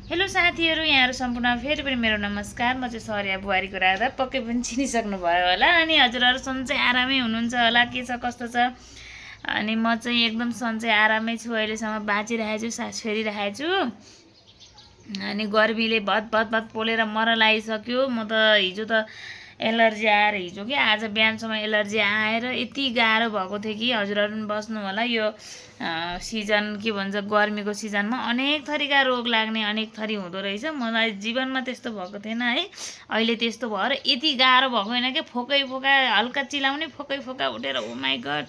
Hello साथीहरू, यहाँहरू सम्पूर्ण फेरि पनि मेरो नमस्कार। म चाहिँ सरिया बुहारीको राधा, पक्कै पनि चिनिसक्नु भयो होला। अनि हजुरहरू सन्चै आरामै हुनुहुन्छ होला, के छ कस्तो छ। अनि म चाहिँ एकदम सन्चै आरामै छु, अहिलेसम्म बाँचिरहेको छु, सास फेरिरहेको छु। अनि गर्मीले भत भत भत पोलेर मर लागिसक्यो। म त हिजो त एलर्जी आएर हिजो कि आज बिहानसम्म एलर्जी आएर यति गाह्रो भएको थियो कि हजुरहरू पनि बस्नु होला। यो सिजन के भन्छ, गर्मीको सिजनमा अनेक थरीका रोग लाग्ने, अनेक थरी हुँदो रहेछ। मलाई जीवनमा त्यस्तो भएको थिएन है, अहिले त्यस्तो भएर यति गाह्रो भएको होइन कि फोकै फोका हल्का चिलाउने फोकै फोका उठेर ओ माई गड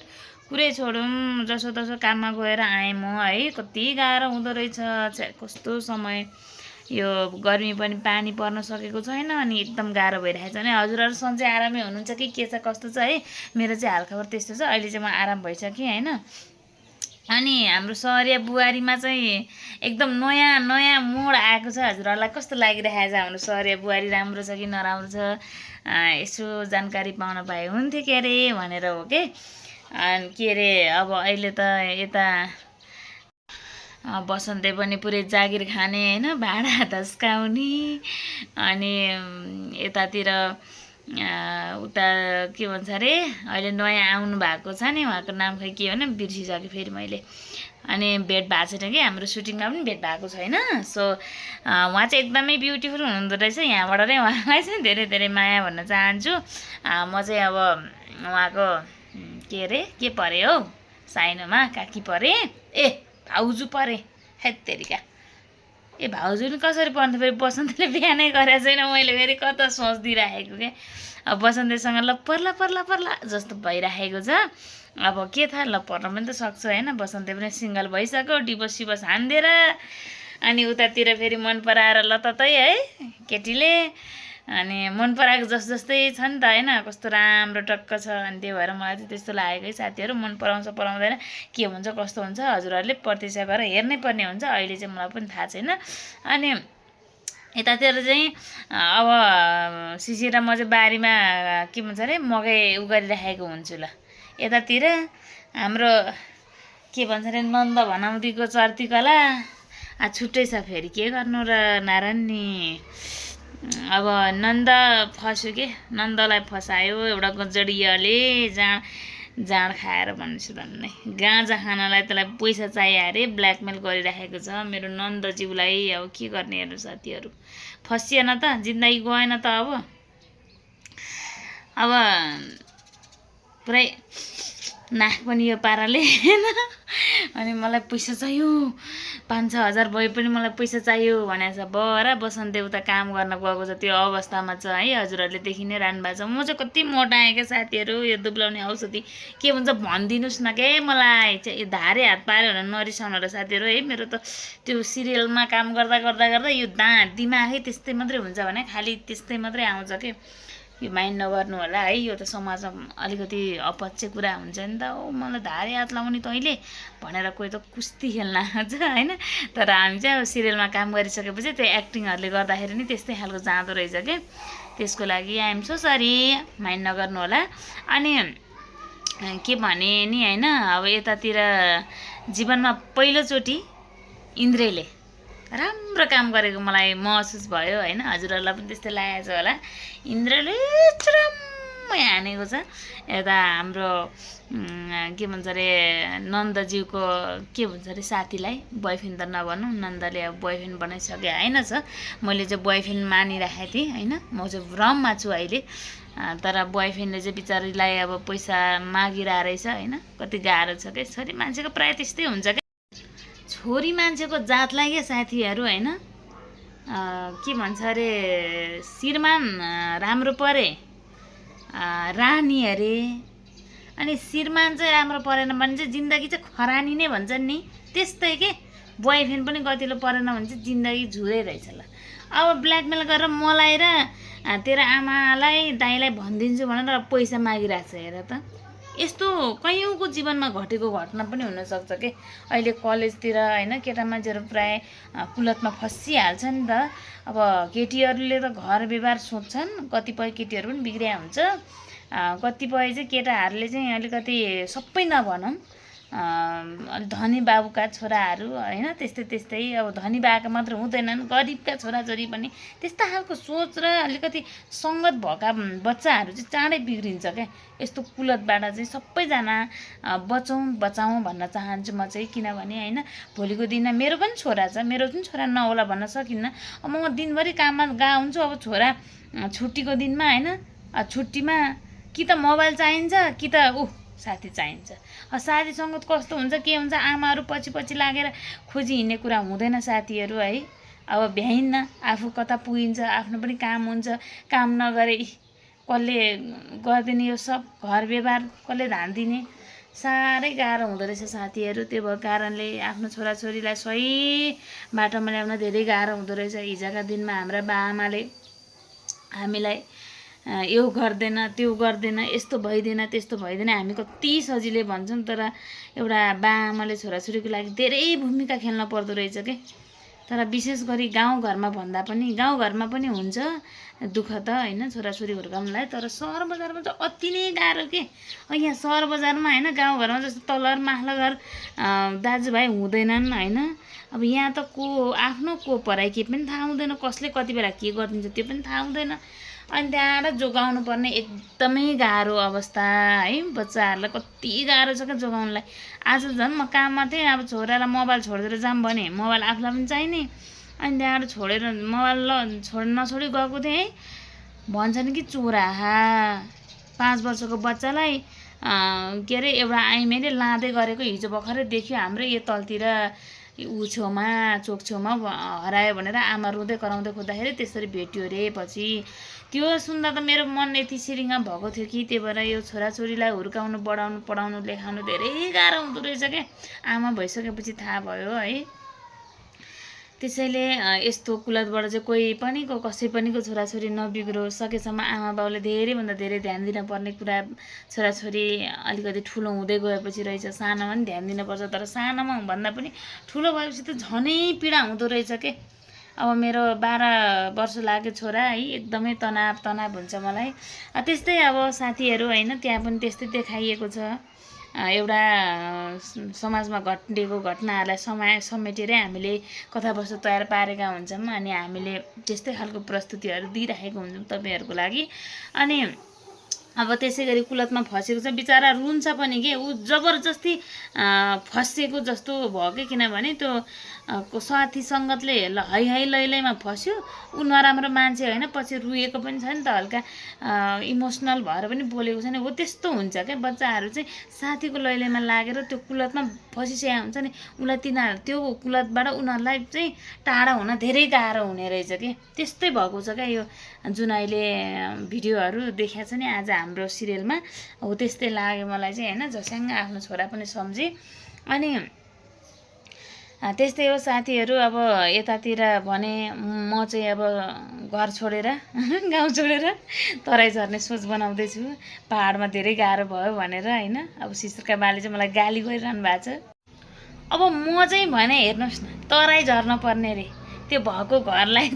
कुरै छोडौँ, जसोतसो काममा गएर आएँ म है। कति गाह्रो हुँदो रहेछ, कस्तो समय। यो गर्मी पनि पानी पर्न सकेको छैन अनि एकदम गाह्रो भइरहेछ। अनि हजुरहरू सन्चै आरामै हुनुहुन्छ कि के छ कस्तो छ है। मेरो चाहिँ हालखबर त्यस्तो छ, अहिले चाहिँ म आराम भइसकेँ होइन। अनि हाम्रो सरिया बुहारीमा चाहिँ एकदम नयाँ नयाँ मोड आएको छ। हजुरहरूलाई कस्तो लागिरहेको छ हाम्रो सरिया बुहारी, राम्रो छ कि नराम्रो छ, यसो जानकारी पाउन पाए हुन्थ्यो के अरे भनेर हो के। अनि के अरे अब अहिले त यता बसन्ते पनि पुरै जागिर खाने होइन, भाँडा धस्काउने। अनि यतातिर उता के भन्छ अरे अहिले नयाँ आउनु भएको छ नि, उहाँको नाम खै के हो भने बिर्सिसकेँ फेरि मैले। अनि भेट भएको छैन कि, हाम्रो सुटिङमा पनि भेट भएको छैन। सो उहाँ चाहिँ एकदमै ब्युटिफुल हुनुहुँदो रहेछ। यहाँबाट नै उहाँलाई चाहिँ धेरै धेरै माया भन्न चाहन्छु। म चाहिँ अब उहाँको के अरे के परे हौ, साइनोमा काकी परे, ए भाउजू परे, हेत्तेरिका। ए भाउजू नि कसरी पर्नु, फेरि बसन्तले बिहानै गरेको छैन, मैले फेरि कता सोचिदिइराखेको क्या। अब बसन्तसँग ल पर्ला पर्ला पर्ला जस्तो भइराखेको छ। अब के थाहा, ल पर्न पनि त सक्छ होइन। बसन्ते पनि सिङ्गल भइसक्यो, डिभोर्स सिभोर्स हानिदिएर। अनि उतातिर फेरि मन पराएर लततै है केटीले। अनि मन पराएको जस्तै छ नि त होइन, कस्तो राम्रो टक्क छ। अनि त्यही भएर मलाई चाहिँ त्यस्तो लागेको है साथीहरू। मन पराउँछ पराउँदैन के हुन्छ कस्तो हुन्छ हजुरहरूले प्रतीक्षा गरेर हेर्नै पर्ने हुन्छ। अहिले चाहिँ मलाई पनि थाहा छैन। अनि यतातिर चाहिँ अब सिसी र म चाहिँ बारीमा के भन्छ अरे मकै उ गरिराखेको हुन्छु। ल यतातिर हाम्रो के भन्छ अरे नन्द भनाउँदीको चर्ती कला छुट्टै छ। फेरि के गर्नु र नारायण नि। अब नन्द फस्यो के, नन्दलाई फसायो एउटा गजडियाले, जाँड खाएर भन्छु धन्नै। गाँजा खानलाई त्यसलाई पैसा चाहियो अरे, ब्ल्याकमेल गरिराखेको छ मेरो नन्दज्यूलाई। अब के गर्ने हेर्नु साथीहरू, फसिएन त, जिन्दगी गएन त। अब पुरै नाक पनि यो पाराले होइन। अनि मलाई पैसा चाहियो, 5-6 हजार भए पनि मलाई पैसा चाहियो भनेको छ। बरा बसन्ते उता काम गर्न गएको छ, त्यो अवस्थामा छ है। हजुरहरूले देखि नै रहनु भएको छ। म चाहिँ कति मोटाएँ क्या साथीहरू। यो दुब्लाउने औषधि के भन्छ भनिदिनुहोस् न के, मलाई चाहिँ धारे हात पाऱ्यो भने नरिसाउनु होला साथीहरू है। मेरो त त्यो सिरियलमा काम गर्दा गर्दा गर्दा यो दिमागै त्यस्तै मात्रै हुन्छ भने खालि त्यस्तै मात्रै आउँछ कि। यो माइन्ड नगर्नु होला है, यो त समाजमा अलिकति अपच्य कुरा हुन्छ नि त। ओ मलाई धारे हात लाउने तैँले भनेर कोही त कुस्ती खेल्न आउँछ होइन। तर हामी चाहिँ अब सिरियलमा काम गरिसकेपछि त्यो एक्टिङहरूले गर्दाखेरि नि त्यस्तै खालको जाँदो रहेछ क्या। त्यसको लागि आइएम सो सरी, माइन्ड नगर्नु होला। अनि के भने नि होइन, अब यतातिर जीवनमा पहिलोचोटि इन्द्रले राम्रो काम गरेको मलाई महसुस भयो होइन। हजुरहरूलाई पनि त्यस्तै लागेको छ होला। इन्द्रले चुरम्मै हानेको छ। यता हाम्रो के भन्छ अरे नन्दज्यूको के भन्छ अरे साथीलाई, बोयफ्रेन्ड त नभनौँ, नन्दले अब बोयफ्रेन्ड बनाइसके होइन छ। मैले चाहिँ बोयफ्रेन्ड मानिराखेको थिएँ होइन। म चाहिँ भ्रममा छु अहिले। तर बोयफ्रेन्डले चाहिँ बिचारीलाई अब पैसा मागिरहेको रहेछ होइन। कति गाह्रो छ क्या, छोरी मान्छेको प्रायः त्यस्तै हुन्छ क्या। छोरी मान्छेको जातलाई क्या साथीहरू होइन, के भन्छ अरे श्रीमान राम्रो परे रानी अरे, अनि श्रीमान चाहिँ राम्रो परेन भने चाहिँ जिन्दगी चाहिँ खरानी नै भन्छन् नि, त्यस्तै के। बोयफ्रेन्ड पनि गतिलो परेन भने चाहिँ जिन्दगी झुरै रहेछ। ल अब ब्ल्याकमेल गरेर मलाई र तेरो आमालाई दाइलाई भनिदिन्छु भनेर पैसा मागिरहेको छ हेर त। यस्तो कैयौँको जीवनमा घटेको घटना पनि हुनसक्छ कि। अहिले कलेजतिर होइन केटा मान्छेहरू प्रायः कुलतमा फसिहाल्छ नि त। अब केटीहरूले त घर व्यवहार सोध्छन्, कतिपय केटीहरू पनि बिग्रिया हुन्छ, कतिपय चाहिँ केटाहरूले चाहिँ अलिकति सबै नभनौँ धनी बाबुका छोराहरू होइन त्यस्तै अब धनी बाका मात्र हुँदैनन्, गरिबका छोराछोरी पनि त्यस्ता खालको सोच र अलिकति सङ्गत भएका बच्चाहरू चाहिँ चाँडै बिग्रिन्छ क्या। यस्तो कुलतबाट चाहिँ सबैजना बचाउँ भन्न चाहन्छु म चाहिँ। किनभने होइन भोलिको दिनमा मेरो पनि छोरा छ, मेरो पनि छोरा नहोला भन्न सकिन्न। अब म दिनभरि काममा गएको हुन्छु, अब छोरा छुट्टीको दिनमा होइन छुट्टीमा कि त मोबाइल चाहिन्छ कि त साथी चाहिन्छ। साथी सङ्गत कस्तो हुन्छ के हुन्छ, आमाहरू पछि लागेर खोजी हिँड्ने कुरा हुँदैन साथीहरू है। अब भ्याइन्न, आफू कता पुगिन्छ, आफ्नो पनि काम हुन्छ, काम नगरे कसले गरिदिने यो सब घर व्यवहार कसले ध्यान दिने, साह्रै गाह्रो हुँदो रहेछ साथीहरू। त्यो भएको कारणले आफ्नो छोराछोरीलाई सही बाटोमा ल्याउन धेरै गाह्रो हुँदो रहेछ। हिजोका दिनमा हाम्रा बाआमाले हामीलाई यो गर्दैन त्यो गर्दैन, यस्तो भइदिएन त्यस्तो भइदिएन, हामी कति सजिलै भन्छौँ, तर एउटा बाआमाले छोराछोरीको लागि धेरै भूमिका खेल्न पर्दो रहेछ के। तर विशेष गरी गाउँघरमा भन्दा पनि गाउँघरमा पनि हुन्छ दुःख त होइन छोराछोरी हुर्काउनलाई, तर सहर बजारमा चाहिँ अति नै गाह्रो के। यहाँ सहर बजारमा होइन गाउँघरमा जस्तो तलर माथ्लो घर दाजुभाइ हुँदैनन् होइन। अब यहाँ त को आफ्नो को पढाइ के पनि थाहा हुँदैन, कसले कति बेला के गरिदिन्छ त्यो पनि थाहा हुँदैन। अनि त्यहाँबाट जोगाउनु पर्ने एकदमै गाह्रो अवस्था है। बच्चाहरूलाई कति गाह्रो छ क्या जोगाउनलाई। आज झन् म काममा थिएँ, अब छोरालाई मोबाइल छोडिदिएर जाऊँ भने मोबाइल आफूलाई पनि चाहिने। अनि त्यहाँबाट छोडेर मोबाइल नछोडी गएको थिएँ है, भन्छन् कि चोरा 5 वर्षको बच्चालाई के अरे एउटा आइमाईले लाँदै गरेको हिजो भर्खरै देख्यो हाम्रै यो तलतिर छेउमा चोक छेउमा हरायो भनेर आमा रुँदै कराउँदै खोज्दाखेरि त्यसरी भेट्यो अरे। पछि त्यो सुन्दा त मेरो मन यति सिरिङ्ग भएको थियो कि त्यही भएर यो छोराछोरीलाई हुर्काउनु बढाउनु पढाउनु लेखाउनु धेरै गाह्रो हुँदो रहेछ क्या। आमा भइसकेपछि थाहा भयो है। त्यसैले यस्तो कुलतबाट चाहिँ कोही पनिको कसै पनिको छोराछोरी नबिग्रोस्, सकेसम्म आमा बाउले धेरैभन्दा धेरै ध्यान दिनुपर्ने कुरा छोराछोरी अलिकति ठुलो हुँदै गएपछि रहेछ। सानोमा पनि ध्यान दिनुपर्छ, तर सानोमा भन्दा पनि ठुलो भएपछि त झनै पीडा हुँदो रहेछ के। अब मेरो 12 वर्ष लाग्यो छोरा है, एकदमै तनाव हुन्छ मलाई। त्यस्तै अब साथीहरू होइन त्यहाँ पनि त्यस्तै देखाइएको छ। एउटा समाजमा घटेको घटनाहरूलाई समेटेरै हामीले कथावस्तु तयार पारेका हुन्छौँ। अनि हामीले त्यस्तै खालको प्रस्तुतिहरू दिइराखेको हुन्छौँ तपाईँहरूको लागि। अनि अब त्यसै गरी कुलतमा फसेको छ बिचरा, रुन्छ पनि के, ऊ जबरजस्ती फसेको जस्तो भयो कि। किनभने त्यो साथी सङ्गतले है लैमा फस्यो, ऊ नराम्रो मान्छे होइन, पछि रुएको पनि छ नि त, हल्का इमोसनल भएर पनि बोलेको छ नि, हो त्यस्तो हुन्छ क्या। बच्चाहरू चाहिँ साथीको लैमा लागेर त्यो कुलतमा फसिसकेको हुन्छ नि, उसलाई त्यो कुलतबाट उनीहरूलाई चाहिँ टाढा हुन धेरै गाह्रो हुने रहेछ कि। त्यस्तै भएको छ क्या यो जुन अहिले भिडियोहरू देखाएको छ नि आज हाम्रो सिरियलमा, हो त्यस्तै लाग्यो मलाई चाहिँ होइन। झस्याङ आफ्नो छोरा पनि सम्झेँ। अनि त्यस्तै हो साथीहरू। अब यतातिर भने म चाहिँ अब घर छोडेर गाउँ छोडेर तराई झर्ने सोच बनाउँदैछु, पहाडमा धेरै गाह्रो भयो भनेर होइन। अब सिस्टरका बाले चाहिँ मलाई गाली गरिरहनु भएको छ। अब म चाहिँ भने हेर्नुहोस् न, तराई झर्न पर्ने रे, त्यो भएको घरलाई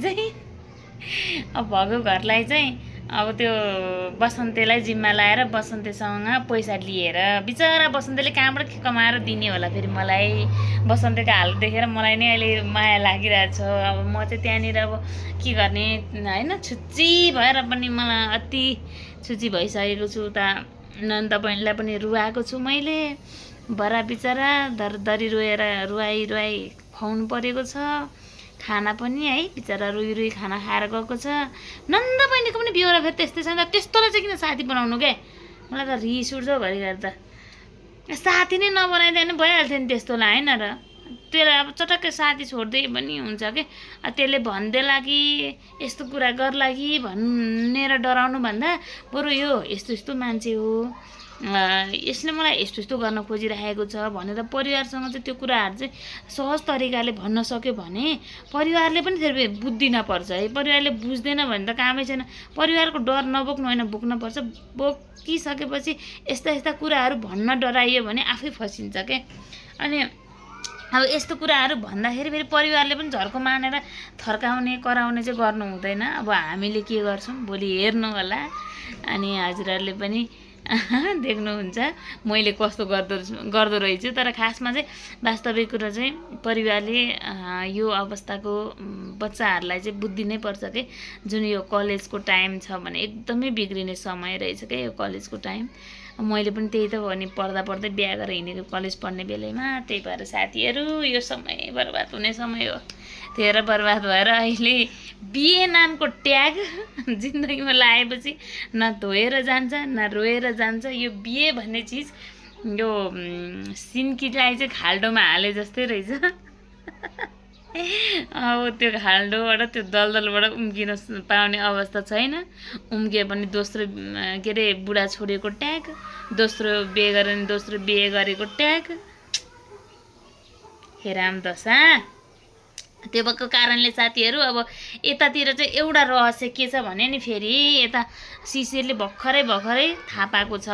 चाहिँ अब त्यो बसन्तेलाई जिम्मा लाएर बसन्तेसँग पैसा लिएर, बिचरा बसन्तेले कहाँबाट कमाएर दिने होला फेरि मलाई। बसन्तेको हालत देखेर मलाई नै अहिले माया लागिरहेको छ। अब म चाहिँ त्यहाँनिर अब के गर्ने होइन, छुच्ची भएर पनि मलाई अति छुच्ची भइसकेको छु। उता नन्द बहिनीलाई पनि रुवाएको छु मैले, बरा बिचरा दरदरी रुवाई खुवाउनु परेको छ। खाना पनि है बिचरा रुई खाना खाएर गएको छ। नन्द बहिनीको पनि बेहोरा फेरि त्यस्तै छ नि त, त्यस्तोलाई चाहिँ किन साथी बनाउनु क्या। मलाई त रिस उठ्छ घरिघरि त। साथी नै नबनाइदिए पनि भइहाल्थ्यो नि त्यस्तोलाई होइन र। त्यसलाई अब चटक्कै साथी छोड्दै पनि हुन्छ के। त्यसले भन्देला कि यस्तो कुरा गर्ला कि भनेर डराउनु भन्दा बरु यो यस्तो मान्छे हो, यसले मलाई यस्तो गर्न खोजिरहेको छ भनेर परिवारसँग चाहिँ त्यो कुराहरू चाहिँ सहज तरिकाले भन्न सक्यो भने परिवारले पनि फेरि बुझ्दिन पर्छ है। परिवारले बुझ्दैन भने त कामै छैन। परिवारको डर नबोक्नु होइन, बोक्नुपर्छ। बोकिसकेपछि यस्ता कुराहरू भन्न डराइयो भने आफै फसिन्छ क्या। अनि अब यस्तो कुराहरू भन्दाखेरि फेरि परिवारले पनि झर्को मानेर थर्काउने कराउने चाहिँ गर्नु हुँदैन। अब हामीले के गर्छौँ भोलि हेर्नु होला। अनि हजुरहरूले पनि देख्नुहुन्छ मैले कस्तो गर्दो रहेछु। तर खासमा चाहिँ वास्तविक कुरा चाहिँ परिवारले यो अवस्थाको बच्चाहरूलाई चाहिँ बुद्धि नै पर्छ कि जुन यो कलेजको टाइम छ भने एकदमै बिग्रिने समय रहेछ क्या यो कलेजको टाइम। मैले पनि त्यही त हो नि, पढ्दा पढ्दै बिहा गरेर हिँडेको कलेज पढ्ने बेलैमा। त्यही भएर साथीहरू यो समय बर्बाद हुने समय हो। त्यही बर्बाद भएर अहिले बिहे नामको ट्याग जिन्दगीमा लगाएपछि न धोएर जान्छ न रोएर जान्छ। यो बिहे भन्ने चिज यो सिन्कीलाई चाहिँ खाल्डोमा हाले जस्तै रहेछ। अब त्यो खाल्डोबाट त्यो दलदलबाट उम्किन पाउने अवस्था छैन। उम्किए पनि दोस्रो के अरे बुढा छोडेको ट्याग, दोस्रो बिहे गरेर नि दोस्रो बिहे गरेको ट्याग। हे राम दशा। त्यो भएको कारणले साथीहरू अब यतातिर चाहिँ एउटा रहस्य के छ भने नि, फेरि यता शिशिरले भर्खरै थाहा पाएको छ।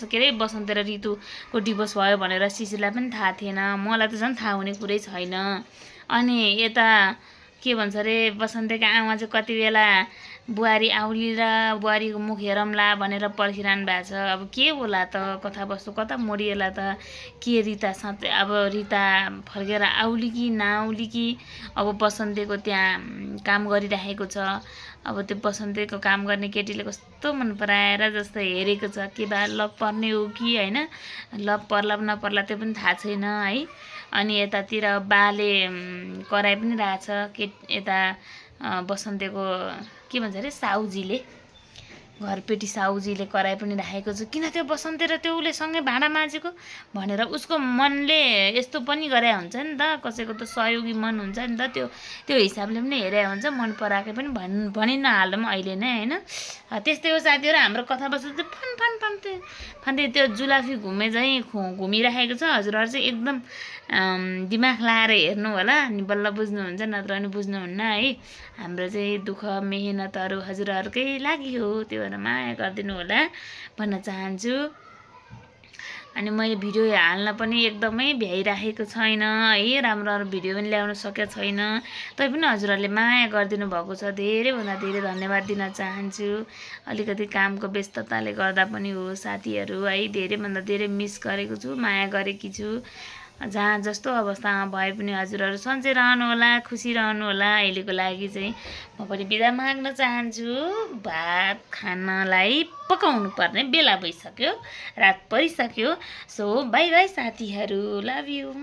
के अरे बसन्त र ऋतुको डिभोर्स भयो भनेर शिशिरलाई पनि थाहा थिएन, मलाई त झन् थाहा हुने कुरै छैन। अनि यता के भन्छ अरे बसन्तेको आमा चाहिँ कति बेला बुहारी आउली र बुहारीको मुख हेरौँला भनेर पर्खिरहनु भएको छ। अब के होला त कथावस्तु कता मोडिएला त, के रिता साँच्चै अब रिता फर्केर आउली कि नआउली कि। अब बसन्तेको त्यहाँ काम गरिराखेको छ। अब त्यो बसन्तेको काम गर्ने केटीले कस्तो मन पराएर जस्तो हेरेको छ, के बा लभ पर्ने हो कि होइन, लभ पर्ला नपर्ला त्यो पनि थाहा छैन है। अनि यतातिर बाले कराइ पनि रहेछ के यता बसन्तेको के भन्छ अरे साउजीले, घरपेटी साउजीले कराइ पनि राखेको छ, किन त्यो बसन्ते र त्यो उसले सँगै भाँडा माझेको भनेर। उसको मनले यस्तो पनि गरे हुन्छ नि त, कसैको त सहयोगी मन हुन्छ नि त, त्यो हिसाबले पनि हेरे हुन्छ, मन पराएकै पनि भनि नहालौँ अहिले नै होइन। त्यस्तै हो साथीहरू, हाम्रो कथावस्तु चाहिँ फान्दै त्यो जुलाफी घुमे चाहिँ घुमिराखेको छ। हजुरहरू चाहिँ एकदम दिमाग लाएर हेर्नु होला अनि बल्ल बुझ्नुहुन्छ, नत्र पनि बुझ्नुहुन्न है। हाम्रो चाहिँ दुःख मेहनतहरू हजुरहरूकै लागि हो, त्यो भएर माया गरिदिनु होला भन्न चाहन्छु। अनि मैले भिडियो हाल्न पनि एकदमै भ्याइराखेको छैन है, राम्रो भिडियो पनि ल्याउन सकेको छैन। तैपनि हजुरहरूले माया गरिदिनु भएको छ, धेरैभन्दा धेरै धन्यवाद दिन चाहन्छु। अलिकति कामको व्यस्तताले गर्दा पनि हो साथीहरू है, धेरैभन्दा धेरै मिस गरेको छु, माया गरेकी छु। जहाँ जस्तो अवस्थामा भए पनि हजुरहरू सन्चै रहनुहोला, खुसी रहनुहोला। अहिलेको लागि चाहिँ म पनि बिदा माग्न चाहन्छु। भात खानलाई पकाउनु पर्ने बेला भइसक्यो, रात परिसक्यो। सो बाई बाई साथीहरू, लभ यु।